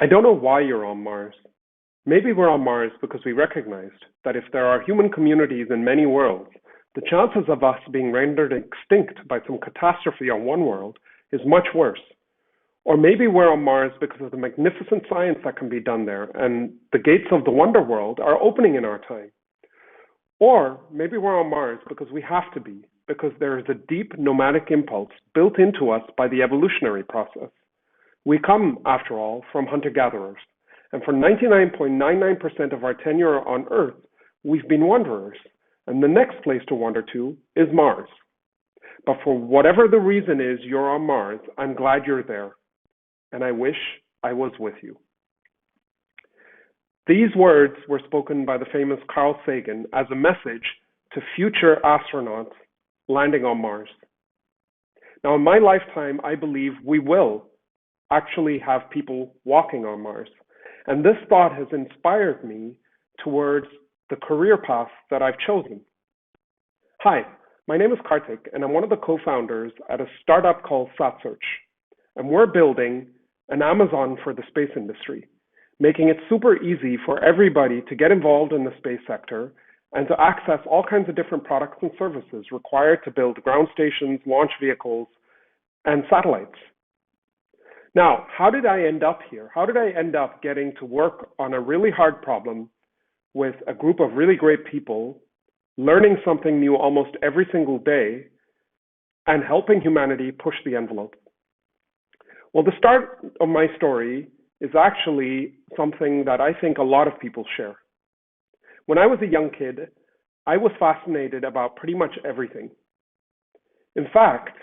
I don't know why you're on Mars. Maybe we're on Mars because we recognized that if there are human communities in many worlds, the chances of us being rendered extinct by some catastrophe on one world is much worse. Or maybe we're on Mars because of the magnificent science that can be done there, and the gates of the wonder world are opening in our time. Or maybe we're on Mars because we have to be, because there is a deep nomadic impulse built into us by the evolutionary process. We come, after all, from hunter-gatherers, and for 99.99% of our tenure on Earth, we've been wanderers, and the next place to wander to is Mars. But for whatever the reason is you're on Mars, I'm glad you're there, and I wish I was with you. These words were spoken by the famous Carl Sagan as a message to future astronauts landing on Mars. Now, in my lifetime, I believe we will actually have people walking on Mars. And this thought has inspired me towards the career path that I've chosen. Hi, my name is Kartik, and I'm one of the co-founders at a startup called SatSearch. And we're building an Amazon for the space industry, making it super easy for everybody to get involved in the space sector and to access all kinds of different products and services required to build ground stations, launch vehicles, and satellites. Now, how did I end up here? How did I end up getting to work on a really hard problem with a group of really great people, learning something new almost every single day, and helping humanity push the envelope? Well, the start of my story is actually something that I think a lot of people share. When I was a young kid, I was fascinated about pretty much everything. In fact,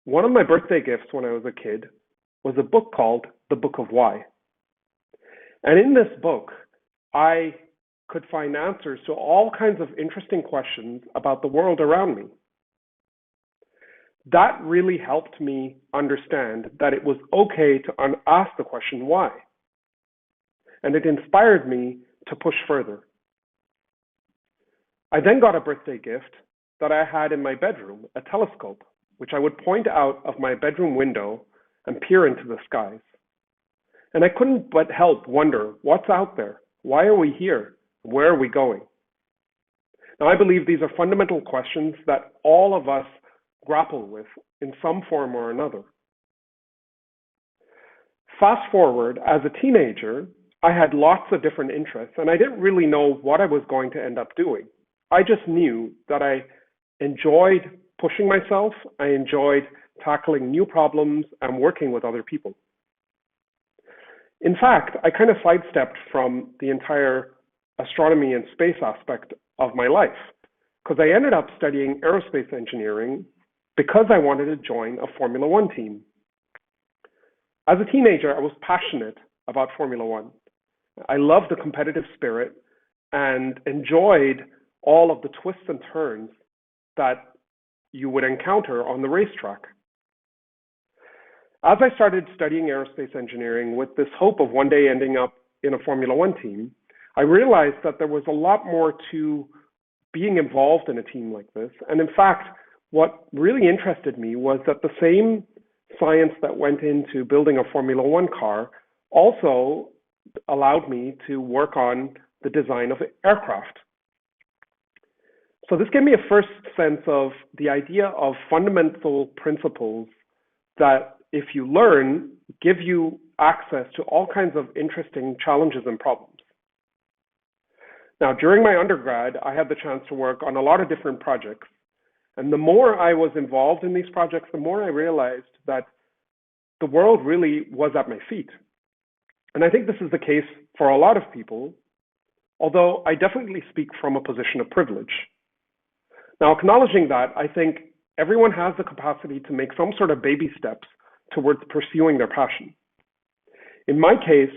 one of my birthday gifts when I was a kid was a book called The Book of Why. And in this book, I could find answers to all kinds of interesting questions about the world around me. That really helped me understand that it was okay to ask the question why. And it inspired me to push further. I then got a birthday gift that I had in my bedroom, a telescope, which I would point out of my bedroom window and peer into the skies. And I couldn't but help wonder, what's out there? Why are we here? Where are we going? Now, I believe these are fundamental questions that all of us grapple with in some form or another. Fast forward, as a teenager, I had lots of different interests, and I didn't really know what I was going to end up doing. I just knew that I enjoyed pushing myself, I enjoyed tackling new problems, and working with other people. In fact, I kind of sidestepped from the entire astronomy and space aspect of my life, because I ended up studying aerospace engineering because I wanted to join a Formula One team. As a teenager, I was passionate about Formula One. I loved the competitive spirit and enjoyed all of the twists and turns that you would encounter on the racetrack. As I started studying aerospace engineering with this hope of one day ending up in a Formula One team, I realized that there was a lot more to being involved in a team like this. And in fact, what really interested me was that the same science that went into building a Formula One car also allowed me to work on the design of aircraft. So this gave me a first sense of the idea of fundamental principles that, if you learn, give you access to all kinds of interesting challenges and problems. Now, during my undergrad, I had the chance to work on a lot of different projects. And the more I was involved in these projects, the more I realized that the world really was at my feet. And I think this is the case for a lot of people, although I definitely speak from a position of privilege. Now, acknowledging that, I think everyone has the capacity to make some sort of baby steps towards pursuing their passion. In my case,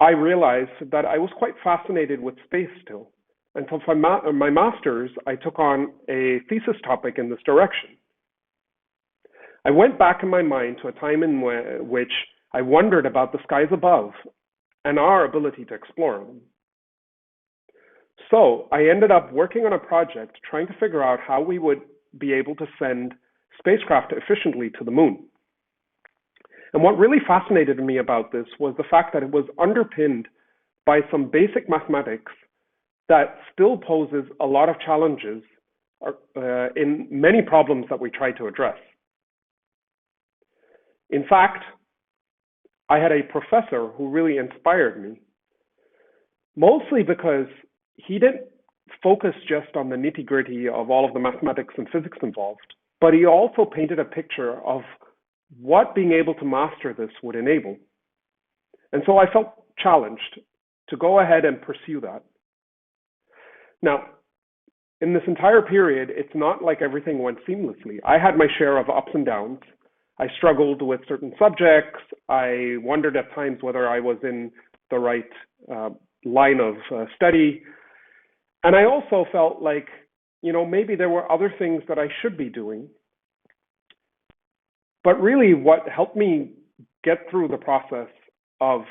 I realized that I was quite fascinated with space still. And so for my master's, I took on a thesis topic in this direction. I went back in my mind to a time in which I wondered about the skies above and our ability to explore them. So I ended up working on a project trying to figure out how we would be able to send spacecraft efficiently to the moon. And what really fascinated me about this was the fact that it was underpinned by some basic mathematics that still poses a lot of challenges in many problems that we try to address. In fact, I had a professor who really inspired me, mostly because he didn't focus just on the nitty-gritty of all of the mathematics and physics involved, but he also painted a picture of what being able to master this would enable. And so I felt challenged to go ahead and pursue that. Now, in this entire period, it's not like everything went seamlessly. I had my share of ups and downs. I struggled with certain subjects. I wondered at times whether I was in the right line of study. And I also felt like, maybe there were other things that I should be doing. But really what helped me get through the process of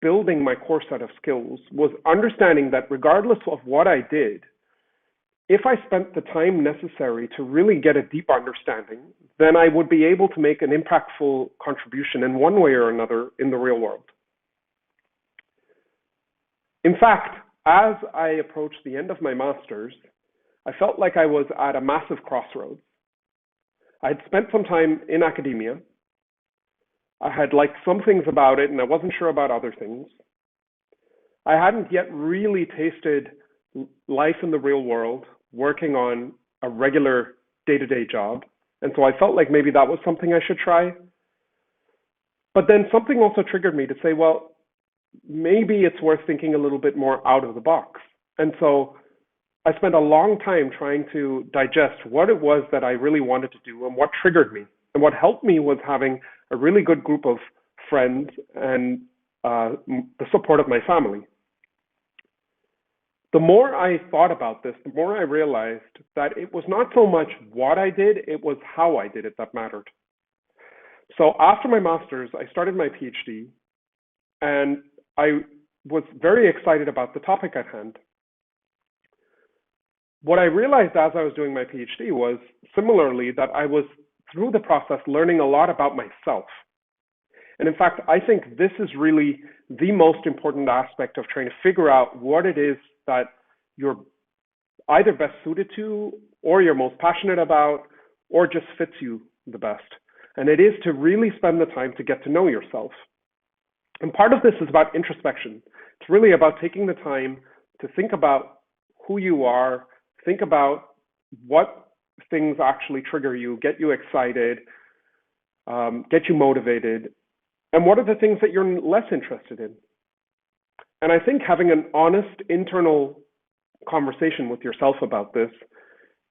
building my core set of skills was understanding that regardless of what I did, if I spent the time necessary to really get a deep understanding, then I would be able to make an impactful contribution in one way or another in the real world. In fact, as I approached the end of my master's, I felt like I was at a massive crossroads. I'd spent some time in academia. I had liked some things about it, and I wasn't sure about other things. I hadn't yet really tasted life in the real world, working on a regular day-to-day job. And so I felt like maybe that was something I should try. But then something also triggered me to say, well, maybe it's worth thinking a little bit more out of the box. And so I spent a long time trying to digest what it was that I really wanted to do and what triggered me. And what helped me was having a really good group of friends and the support of my family. The more I thought about this, the more I realized that it was not so much what I did, it was how I did it that mattered. So after my master's, I started my PhD, and I was very excited about the topic at hand. What I realized as I was doing my PhD was similarly that I was, through the process, learning a lot about myself. And in fact, I think this is really the most important aspect of trying to figure out what it is that you're either best suited to, or you're most passionate about, or just fits you the best. And it is to really spend the time to get to know yourself. And part of this is about introspection. It's really about taking the time to think about who you are, think about what things actually trigger you, get you excited, get you motivated, and what are the things that you're less interested in. And I think having an honest internal conversation with yourself about this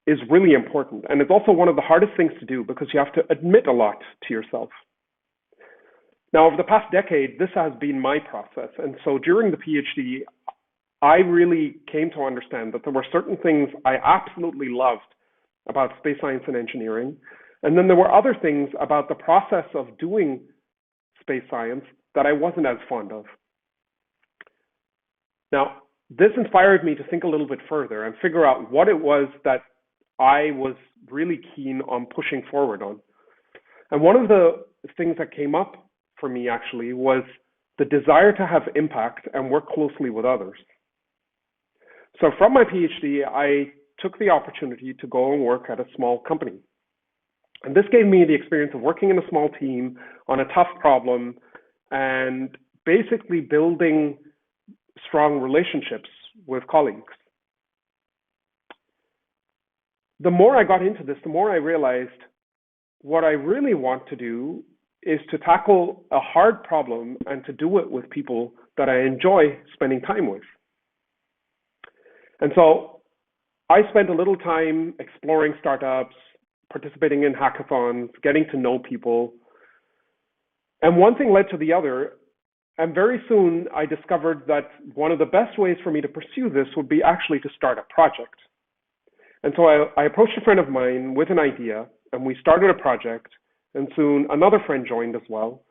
is really important. And it's also one of the hardest things to do because you have to admit a lot to yourself. Now, over the past decade, this has been my process. And so during the PhD, I really came to understand that there were certain things I absolutely loved about space science and engineering. And then there were other things about the process of doing space science that I wasn't as fond of. Now, this inspired me to think a little bit further and figure out what it was that I was really keen on pushing forward on. And one of the things that came up for me actually was the desire to have impact and work closely with others. So from my PhD, I took the opportunity to go and work at a small company. And this gave me the experience of working in a small team on a tough problem and basically building strong relationships with colleagues. The more I got into this, the more I realized what I really want to do is to tackle a hard problem and to do it with people that I enjoy spending time with. And so I spent a little time exploring startups, participating in hackathons, getting to know people. And one thing led to the other. And very soon I discovered that one of the best ways for me to pursue this would be actually to start a project. And so I approached a friend of mine with an idea, and we started a project, and soon another friend joined as well.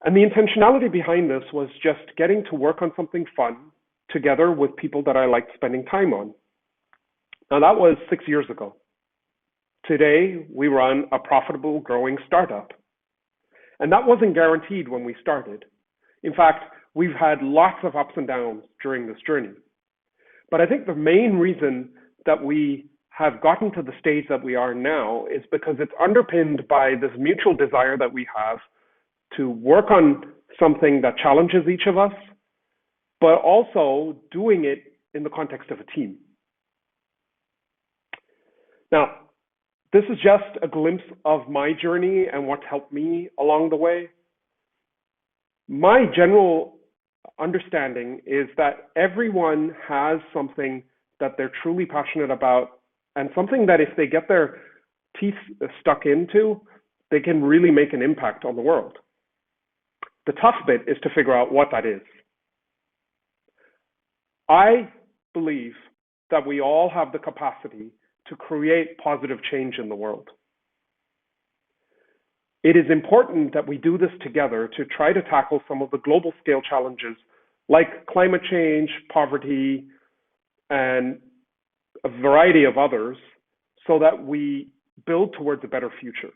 And the intentionality behind this was just getting to work on something fun together with people that I liked spending time on. Now that was 6 years ago. Today, we run a profitable, growing startup. And that wasn't guaranteed when we started. In fact, we've had lots of ups and downs during this journey. But I think the main reason that we have gotten to the stage that we are now is because it's underpinned by this mutual desire that we have to work on something that challenges each of us, but also doing it in the context of a team. Now, this is just a glimpse of my journey and what's helped me along the way. My general understanding is that everyone has something that they're truly passionate about, and something that if they get their teeth stuck into, they can really make an impact on the world. The tough bit is to figure out what that is. I believe that we all have the capacity to create positive change in the world. It is important that we do this together to try to tackle some of the global scale challenges like climate change, poverty, and a variety of others, so that we build towards a better future.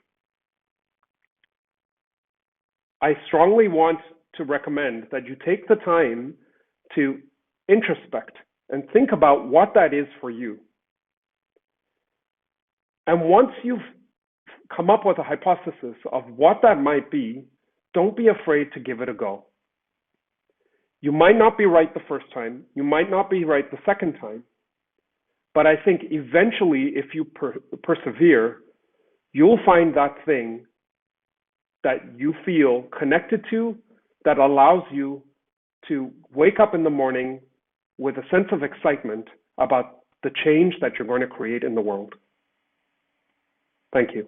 I strongly want to recommend that you take the time to introspect and think about what that is for you. And once you've come up with a hypothesis of what that might be, don't be afraid to give it a go. You might not be right the first time, you might not be right the second time, but I think eventually, if you persevere, you'll find that thing that you feel connected to, that allows you to wake up in the morning with a sense of excitement about the change that you're going to create in the world. Thank you.